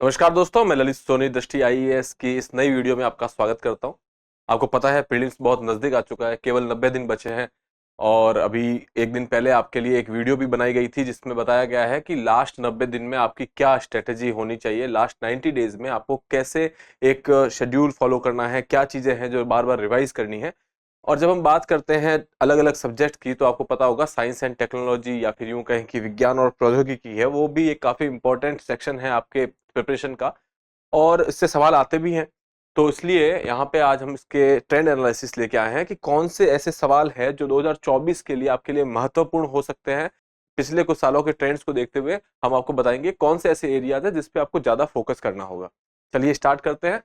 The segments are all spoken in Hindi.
नमस्कार दोस्तों, मैं ललित सोनी दृष्टि आईएएस की इस नई वीडियो में आपका स्वागत करता हूं। आपको पता है प्रीलिम्स बहुत नज़दीक आ चुका है, केवल 90 दिन बचे हैं। और अभी एक दिन पहले आपके लिए एक वीडियो भी बनाई गई थी जिसमें बताया गया है कि लास्ट 90 दिन में आपकी क्या स्ट्रेटेजी होनी चाहिए, लास्ट 90 डेज में आपको कैसे एक शेड्यूल फॉलो करना है, क्या चीज़ें हैं जो बार बार रिवाइज करनी है। और जब हम बात करते हैं अलग अलग सब्जेक्ट की, तो आपको पता होगा साइंस एंड टेक्नोलॉजी या फिर यूं कहें कि विज्ञान और प्रौद्योगिकी है, वो भी एक काफ़ी इंपॉर्टेंट सेक्शन है आपके प्रिपरेशन का। और इससे सवाल आते भी हैं। तो इसलिए यहाँ पे आज हम इसके ट्रेंड एनालिसिस लेके आए हैं कि कौन से ऐसे सवाल हैं जो 2024 के लिए आपके लिए महत्वपूर्ण हो सकते हैं। पिछले कुछ सालों के ट्रेंड्स को देखते हुए हम आपको बताएंगे कौन से ऐसे एरियाज हैं जिस पे आपको ज्यादा फोकस करना होगा। चलिए स्टार्ट करते हैं।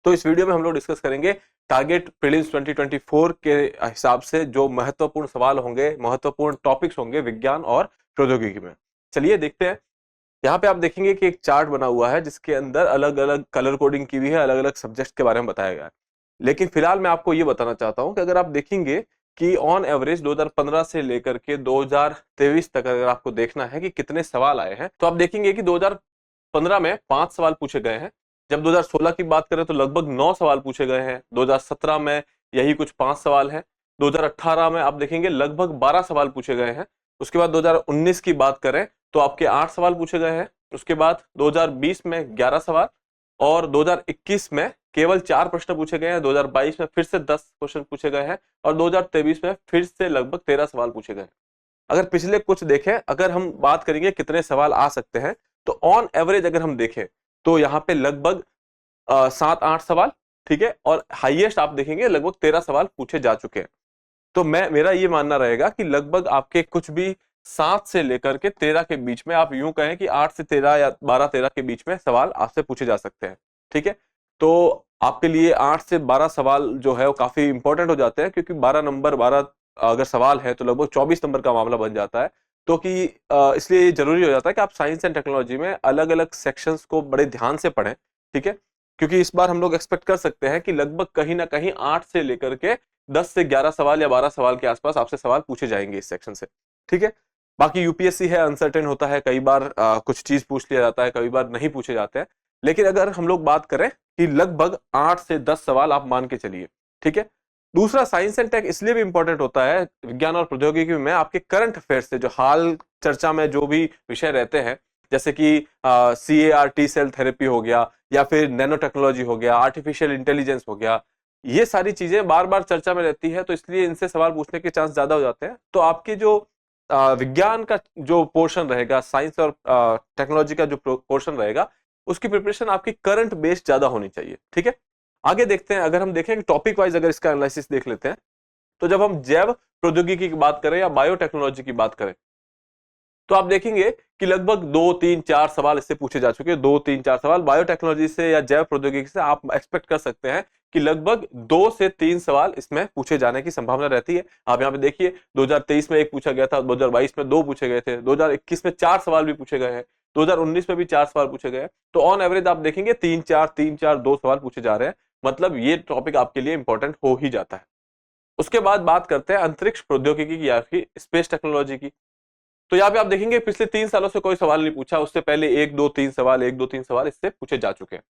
तो इस वीडियो में हम लोग डिस्कस करेंगे टारगेट प्रीलिम्स 2024 के हिसाब से जो महत्वपूर्ण सवाल होंगे, महत्वपूर्ण टॉपिक्स होंगे विज्ञान और प्रौद्योगिकी में। चलिए देखते हैं। यहाँ पे आप देखेंगे कि एक चार्ट बना हुआ है जिसके अंदर अलग अलग कलर कोडिंग की हुई है, अलग अलग सब्जेक्ट के बारे में बताया गया है। लेकिन फिलहाल मैं आपको ये बताना चाहता हूँ कि अगर आप देखेंगे कि ऑन एवरेज 2015 से लेकर के 2023 तक अगर आपको देखना है कि कितने सवाल आए हैं, तो आप देखेंगे कि 2015 में 5 सवाल पूछे गए हैं। जब 2016 की बात करें तो लगभग 9 सवाल पूछे गए हैं। 2017 में यही कुछ 5 सवाल हैं। 2018 में आप देखेंगे लगभग 12 सवाल पूछे गए हैं। उसके बाद 2019 की बात करें तो आपके 8 सवाल पूछे गए हैं। उसके बाद 2020 में 11 सवाल और 2021 में केवल 4 प्रश्न पूछे गए हैं। 2022 में फिर से 10 क्वेश्चन पूछे गए हैं और 2023 में फिर से लगभग 13 सवाल पूछे गए हैं। अगर पिछले कुछ देखें, अगर हम बात करेंगे कितने सवाल आ सकते हैं, तो ऑन एवरेज अगर हम देखें तो यहाँ पे लगभग 7-8 सवाल, ठीक है, और हाईएस्ट आप देखेंगे लगभग 13 सवाल पूछे जा चुके हैं। तो मेरा ये मानना रहेगा कि लगभग आपके कुछ भी 7 से लेकर के 13 के बीच में, आप यूं कहें कि 8 से 13 या 12-13 के बीच में सवाल आपसे पूछे जा सकते हैं। ठीक है, तो आपके लिए 8 से 12 सवाल जो है वो काफी इंपॉर्टेंट हो जाते हैं, क्योंकि 12 अगर सवाल है तो लगभग 24 नंबर का मामला बन जाता है। तो कि इसलिए ये जरूरी हो जाता है कि आप साइंस एंड टेक्नोलॉजी में अलग अलग सेक्शंस को बड़े ध्यान से पढ़ें। ठीक है, क्योंकि इस बार हम लोग एक्सपेक्ट कर सकते हैं कि लगभग कहीं ना कहीं 8 से लेकर के 10 से 11 सवाल या 12 सवाल के आसपास आपसे सवाल पूछे जाएंगे इस सेक्शन से। ठीक है, बाकी यूपीएससी है, अनसर्टेन होता है, कई बार कुछ चीज पूछ लिया जाता है, कई बार नहीं पूछे जाते हैं। लेकिन अगर हम लोग बात करें कि लगभग 8 से 10 सवाल आप मान के चलिए। ठीक है, दूसरा साइंस एंड टेक इसलिए भी इंपॉर्टेंट होता है विज्ञान और प्रौद्योगिकी में, आपके करंट अफेयर्स से जो हाल चर्चा में जो भी विषय रहते हैं, जैसे कि CAR-T सेल थेरेपी हो गया, या फिर नैनो टेक्नोलॉजी हो गया, आर्टिफिशियल इंटेलिजेंस हो गया, ये सारी चीजें बार बार चर्चा में रहती है, तो इसलिए इनसे सवाल पूछने के चांस ज्यादा हो जाते हैं। तो आपके जो विज्ञान का जो पोर्शन रहेगा, साइंस और टेक्नोलॉजी का जो पोर्शन रहेगा, उसकी प्रिपरेशन आपकी करंट बेस्ड ज्यादा होनी चाहिए। ठीक है, आगे देखते हैं। अगर हम देखें कि टॉपिक वाइज अगर इसका एनालिसिस देख लेते हैं, तो जब हम जैव प्रौद्योगिकी की बात करें या बायोटेक्नोलॉजी की बात करें, तो आप देखेंगे कि लगभग 2-3-4 सवाल इससे पूछे जा चुके हैं। 2-3-4 सवाल बायोटेक्नोलॉजी से या जैव प्रौद्योगिकी से आप एक्सपेक्ट कर सकते हैं कि लगभग 2 से 3 सवाल इसमें पूछे जाने की संभावना रहती है। आप यहाँ पे देखिए, 2023 में एक पूछा गया था, 2022 में 2 पूछे गए थे, 2021 में 4 सवाल भी पूछे गए हैं, 2019 में भी 4 सवाल पूछे गए हैं। तो ऑन एवरेज आप देखेंगे 3-4 2 सवाल पूछे जा रहे हैं। मतलब ये टॉपिक आपके लिए इंपॉर्टेंट हो ही जाता है। उसके बाद बात करते हैं अंतरिक्ष प्रौद्योगिकी की या फिर स्पेस टेक्नोलॉजी की। तो यहाँ पे आप देखेंगे पिछले 3 सालों से कोई सवाल नहीं पूछा, उससे पहले 1-2-3 सवाल इससे पूछे जा चुके हैं।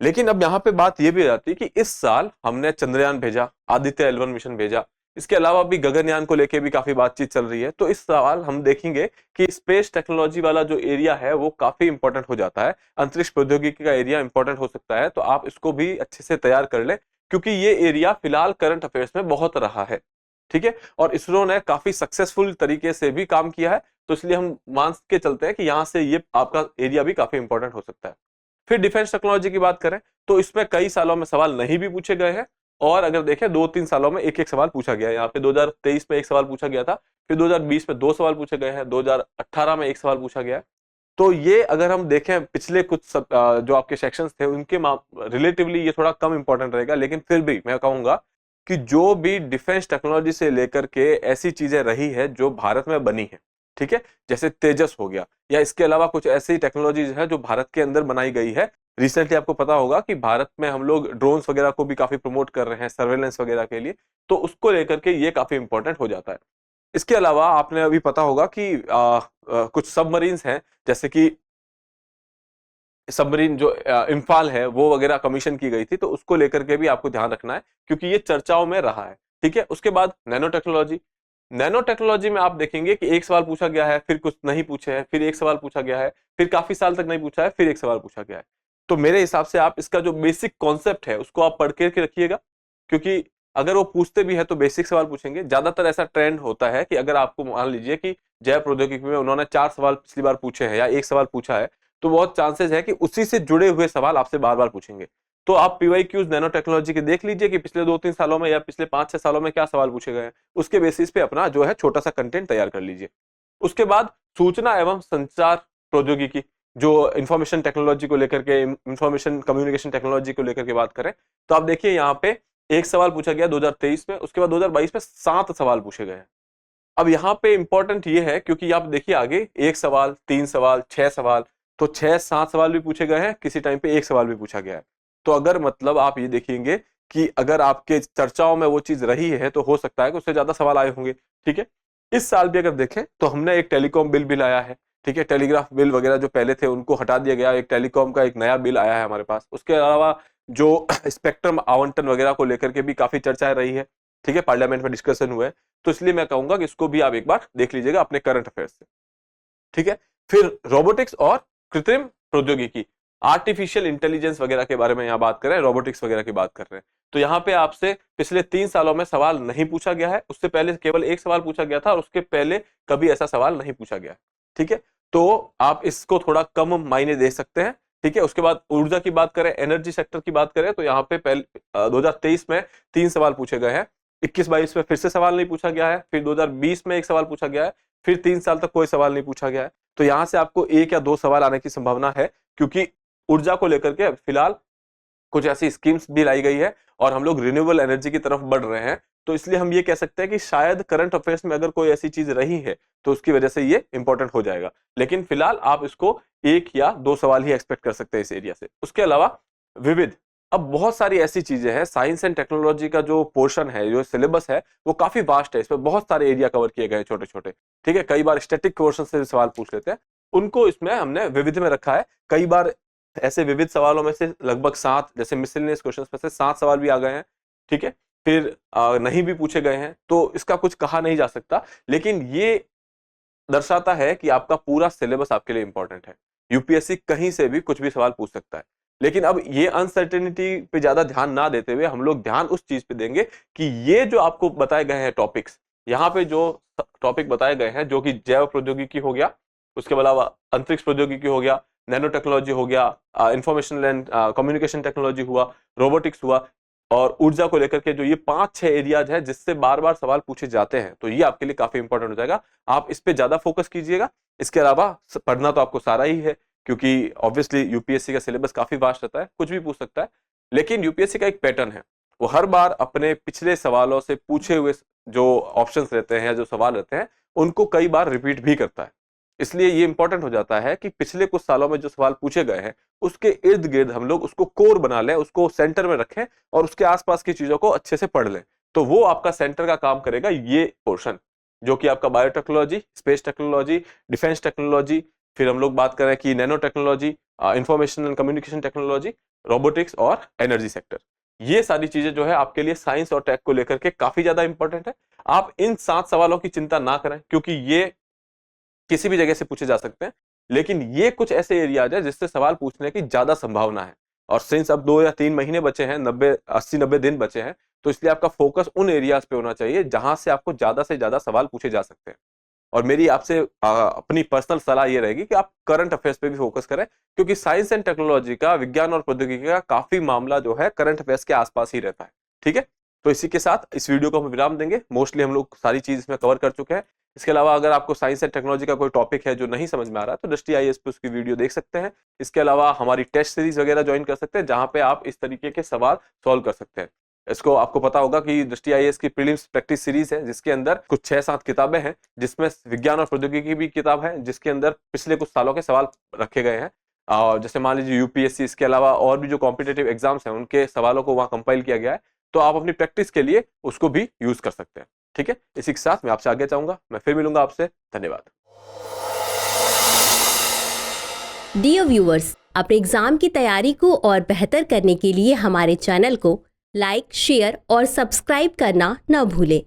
लेकिन अब यहाँ पे बात ये भी आ जाती है कि इस साल हमने चंद्रयान भेजा, आदित्य L1 मिशन भेजा, इसके अलावा भी गगनयान को लेके भी काफी बातचीत चल रही है। तो इस सवाल हम देखेंगे कि स्पेस टेक्नोलॉजी वाला जो एरिया है वो काफी इंपॉर्टेंट हो जाता है, अंतरिक्ष प्रौद्योगिकी का एरिया इंपॉर्टेंट हो सकता है। तो आप इसको भी अच्छे से तैयार कर लें, क्योंकि ये एरिया फिलहाल करंट अफेयर्स में बहुत रहा है। ठीक है, और इसरो ने काफी सक्सेसफुल तरीके से भी काम किया है, तो इसलिए हम मान के चलते हैं कि यहाँ से ये आपका एरिया भी काफी इंपॉर्टेंट हो सकता है। फिर डिफेंस टेक्नोलॉजी की बात करें तो इसमें कई सालों में सवाल नहीं भी पूछे गए हैं, और अगर देखें 2-3 सालों में एक एक सवाल पूछा गया है। यहाँ पे 2023 में एक सवाल पूछा गया था, फिर 2020 में 2 सवाल पूछे गए हैं, 2018 में एक सवाल पूछा गया है। तो ये अगर हम देखें पिछले कुछ जो आपके सेक्शंस थे उनके रिलेटिवली ये थोड़ा कम इंपॉर्टेंट रहेगा। लेकिन फिर भी मैं कहूंगा कि जो भी डिफेंस टेक्नोलॉजी से लेकर के ऐसी चीजें रही है जो भारत में बनी है, ठीक है, जैसे तेजस हो गया, या इसके अलावा कुछ ऐसी टेक्नोलॉजीज है जो भारत के अंदर बनाई गई है। रिसेंटली आपको पता होगा कि भारत में हम लोग ड्रोन्स वगैरह को भी काफी प्रमोट कर रहे हैं सर्वेलेंस वगैरह के लिए, तो उसको लेकर के ये काफी इंपॉर्टेंट हो जाता है। इसके अलावा आपने अभी पता होगा कि कुछ सबमरीन्स हैं, जैसे कि सबमरीन जो इम्फाल है वो वगैरह कमीशन की गई थी, तो उसको लेकर के भी आपको ध्यान रखना है क्योंकि ये चर्चाओं में रहा है। ठीक है, उसके बाद नैनो टेक्नोलॉजी। नैनो टेक्नोलॉजी में आप देखेंगे कि एक सवाल पूछा गया है, फिर कुछ नहीं पूछे हैं, फिर एक सवाल पूछा गया है, फिर काफी साल तक नहीं पूछा है, फिर एक सवाल पूछा गया है। तो मेरे हिसाब से आप इसका जो बेसिक कॉन्सेप्ट है उसको आप पढ़ के रखिएगा, क्योंकि अगर वो पूछते भी है तो बेसिक सवाल पूछेंगे। ज्यादातर ऐसा ट्रेंड होता है कि अगर आपको मान लीजिए कि जैव प्रौद्योगिकी में उन्होंने 4 सवाल पिछली बार पूछे हैं या एक सवाल पूछा है, तो बहुत चांसेस है कि उसी से जुड़े हुए सवाल आपसे बार बार पूछेंगे। तो आप पीवाईक्यूज नैनो टेक्नोलॉजी के देख लीजिए कि पिछले 2-3 सालों में या पिछले 5-6 सालों में क्या सवाल पूछे गए हैं, उसके बेसिस पे अपना जो है छोटा सा कंटेंट तैयार कर लीजिए। उसके बाद सूचना एवं संचार प्रौद्योगिकी, जो इंफॉर्मेशन टेक्नोलॉजी को लेकर के, इंफॉर्मेशन कम्युनिकेशन टेक्नोलॉजी को लेकर के बात करें, तो आप देखिए यहाँ पे एक सवाल पूछा गया 2023 में, उसके बाद 2022 में 7 सवाल पूछे गए हैं। अब यहाँ पे इंपॉर्टेंट ये है क्योंकि आप देखिए आगे एक सवाल, 3 सवाल, 6 सवाल, तो 6-7 सवाल भी पूछे गए हैं, किसी टाइम पे एक सवाल भी पूछा गया है। तो अगर मतलब आप ये देखेंगे कि अगर आपके चर्चाओं में वो चीज रही है तो हो सकता है कि उससे ज्यादा सवाल आए होंगे। ठीक है, इस साल भी अगर देखें तो हमने एक टेलीकॉम बिल भी लाया है। ठीक है, टेलीग्राफ बिल वगैरह जो पहले थे उनको हटा दिया गया, एक टेलीकॉम का एक नया बिल आया है हमारे पास। उसके अलावा जो स्पेक्ट्रम आवंटन वगैरह को लेकर के भी काफी चर्चाएं रही है। ठीक है, पार्लियामेंट में डिस्कशन हुए, तो इसलिए मैं कहूंगा कि इसको भी आप एक बार देख लीजिएगा अपने करंट अफेयर्स से। ठीक है, फिर रोबोटिक्स और कृत्रिम प्रौद्योगिकी, आर्टिफिशियल इंटेलिजेंस वगैरह के बारे में यहाँ बात कर रहे हैं, रोबोटिक्स वगैरह की बात कर रहे हैं। तो यहाँ पे आपसे पिछले 3 सालों में सवाल नहीं पूछा गया है, उससे पहले केवल एक सवाल पूछा गया था और उसके पहले कभी ऐसा सवाल नहीं पूछा गया। ठीक है, तो आप इसको थोड़ा कम मायने दे सकते हैं। ठीक है, उसके बाद ऊर्जा की बात करें, एनर्जी सेक्टर की बात करें, तो यहाँ पे पहले 2023 में 3 सवाल पूछे गए हैं, 21-22 में फिर से सवाल नहीं पूछा गया है, फिर 2020 में एक सवाल पूछा गया है, फिर 3 साल तक कोई सवाल नहीं पूछा गया है। तो यहां से आपको 1 या 2 सवाल आने की संभावना है, क्योंकि ऊर्जा को लेकर के फिलहाल कुछ ऐसी स्कीम्स भी लाई गई है और हम लोग रिन्यूएबल एनर्जी की तरफ बढ़ रहे हैं। तो इसलिए हम ये कह सकते हैं कि शायद करंट अफेयर्स में अगर कोई ऐसी चीज रही है तो उसकी वजह से ये इंपॉर्टेंट हो जाएगा। लेकिन फिलहाल आप इसको 1 या 2 सवाल ही एक्सपेक्ट कर सकते हैं इस एरिया से। उसके अलावा विविध, अब बहुत सारी ऐसी चीजें हैं, साइंस एंड टेक्नोलॉजी का जो पोर्शन है, जो सिलेबस है, वो काफी वास्ट है, इसमें बहुत सारे एरिया कवर किए गए हैं छोटे छोटे। ठीक है, कई बार स्टैटिक पोर्शन से सवाल पूछ लेते हैं, उनको इसमें हमने विविध में रखा है। कई बार ऐसे विविध सवालों में से लगभग 7, जैसे मिसलेनियस क्वेश्चंस में से 7 सवाल भी आ गए हैं। ठीक है, फिर नहीं भी पूछे गए हैं, तो इसका कुछ कहा नहीं जा सकता, लेकिन ये दर्शाता है कि आपका पूरा सिलेबस आपके लिए इंपॉर्टेंट है। यूपीएससी कहीं से भी कुछ भी सवाल पूछ सकता है, लेकिन अब ये अनसर्टेनिटी पे ज्यादा ध्यान ना देते हुए हम लोग ध्यान उस चीज पे देंगे कि ये जो आपको बताए गए हैं टॉपिक्स, यहाँ पे जो टॉपिक बताए गए हैं, जो कि जैव प्रौद्योगिकी हो गया, उसके अलावा अंतरिक्ष प्रौद्योगिकी हो गया, नैनो टेक्नोलॉजी हो गया, इंफॉर्मेशन एंड कम्युनिकेशन टेक्नोलॉजी हुआ, रोबोटिक्स हुआ, और ऊर्जा को लेकर के जो ये 5-6 एरियाज है जिससे बार बार सवाल पूछे जाते हैं, तो ये आपके लिए काफी इंपॉर्टेंट हो जाएगा। आप इस पे ज्यादा फोकस कीजिएगा। इसके अलावा पढ़ना तो आपको सारा ही है, क्योंकि ऑब्वियसली यूपीएससी का सिलेबस काफी वास्ट रहता है, कुछ भी पूछ सकता है। लेकिन यूपीएससी का एक पैटर्न है, वो हर बार अपने पिछले सवालों से पूछे हुए जो ऑप्शंस रहते हैं, जो सवाल रहते हैं, उनको कई बार रिपीट भी करता है। इसलिए ये इंपॉर्टेंट हो जाता है कि पिछले कुछ सालों में जो सवाल पूछे गए हैं उसके इर्द गिर्द हम लोग उसको कोर बना लें, उसको सेंटर में रखें और उसके आसपास की चीजों को अच्छे से पढ़ लें। तो वो आपका सेंटर का काम करेगा, ये पोर्शन जो कि आपका biotechnology, space technology, defence technology, फिर हम लोग बात कर रहे हैं कि nano technology, information and communication technology, robotics और एनर्जी सेक्टर। ये सारी चीजें जो है आपके लिए साइंस और टेक को लेकर के काफी ज्यादा इंपॉर्टेंट है। आप इन 7 सवालों की चिंता ना करें, क्योंकि ये किसी भी जगह से पूछे जा सकते हैं, लेकिन ये कुछ ऐसे एरियाज है जिससे सवाल पूछने की ज्यादा संभावना है। और सिंस अब 2 या 3 महीने बचे हैं, 80-90 दिन बचे हैं, तो इसलिए आपका फोकस उन एरियाज पे होना चाहिए जहां से आपको ज्यादा से ज्यादा सवाल पूछे जा सकते हैं। और मेरी आपसे अपनी पर्सनल सलाह ये रहेगी कि आप करंट अफेयर्स पे भी फोकस करें, क्योंकि साइंस एंड टेक्नोलॉजी का, विज्ञान और प्रौद्योगिकी का काफी मामला जो है करंट अफेयर्स के आसपास ही रहता है। ठीक है, तो इसी के साथ इस वीडियो को हम विराम देंगे। मोस्टली हम लोग सारी चीज इसमें कवर कर चुके हैं। इसके अलावा अगर आपको साइंस एंड टेक्नोलॉजी का कोई टॉपिक है जो नहीं समझ में आ रहा है, तो दृष्टि आईएएस पे उसकी वीडियो देख सकते हैं। इसके अलावा हमारी टेस्ट सीरीज वगैरह ज्वाइन कर सकते हैं, जहां पे आप इस तरीके के सवाल सॉल्व कर सकते हैं। इसको आपको पता होगा कि दृष्टि आईएएस की प्रीलिम्स प्रैक्टिस सीरीज है, जिसके अंदर कुछ 6-7 किताबें हैं, जिसमें विज्ञान और प्रौद्योगिकी की भी किताब है, जिसके अंदर पिछले कुछ सालों के सवाल रखे गए हैं। और जैसे मान लीजिए यूपीएससी, इसके अलावा और भी जो कॉम्पिटेटिव एग्जाम्स हैं, उनके सवालों को वहां कंपाइल किया गया है, तो आप अपनी प्रैक्टिस के लिए उसको भी यूज कर सकते हैं। ठीक है, इसी के साथ मैं आपसे आगे चाहूंगा, मैं फिर मिलूंगा आपसे। धन्यवाद। Dear viewers, अपने एग्जाम की तैयारी को और बेहतर करने के लिए हमारे चैनल को लाइक, शेयर और सब्सक्राइब करना न भूलें।